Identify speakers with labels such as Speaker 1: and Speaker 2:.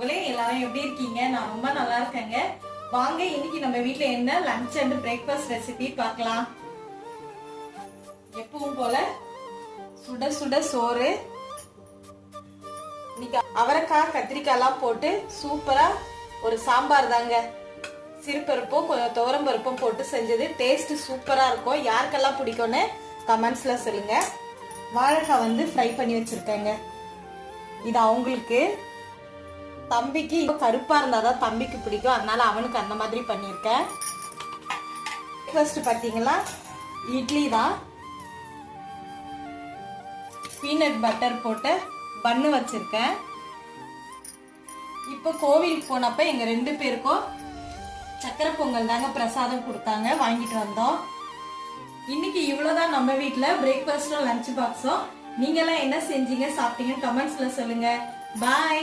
Speaker 1: உறவுகளே, எல்லாரும் எப்படி இருக்கீங்க? நான் ரொம்ப நல்லா இருக்கேங்க. வாங்க இன்னைக்கு நம்ம வீட்ல என்ன லஞ்ச் அண்ட் பிரேக்ஃபாஸ்ட் ரெசிபி பார்க்கலாம். எப்பவும் போல சுட சுட சோறு, இன்னைக்கு அவரைக்காய் கத்திரிக்காய்லாம் போட்டு சூப்பரா ஒரு சாம்பார் தாங்க. சிறுபருப்பும் கொஞ்சம் துவரம் பருப்பும் போட்டு செஞ்சது. டேஸ்ட் சூப்பரா இருக்கும். யாருக்கெல்லாம் பிடிக்கும்னு கமெண்ட்ஸ்ல சொல்லுங்க. வாழைக்காய் வந்து ஃப்ரை பண்ணி வச்சிருக்கேங்க. இது அவங்களுக்கு, தம்பிக்கு கருப்பா இருந்தாதான் தம்பிக்கு பிடிக்கும், அதனால அவனுக்கு அந்த மாதிரி பண்ணியிருக்கேன். ஃபர்ஸ்ட் பாத்தீங்களா, இட்லி தான். பீனட் பட்டர் போட்டு பன்னு வச்சிருக்கேன். இப்போ கோவிலுக்கு போனப்ப எங்க 2 பேருக்கும் சக்கரை பொங்கல் தாங்க பிரசாதம் கொடுத்தாங்க, வாங்கிட்டு வந்தோம். இன்னைக்கு இவ்வளவுதான் நம்ம வீட்டுல பிரேக்ஃபாஸ்டும் லஞ்ச் பாக்ஸும். நீங்க எல்லாம் என்ன செஞ்சீங்க, சாப்பிட்டீங்க கமெண்ட்ஸ்ல சொல்லுங்க. பாய்.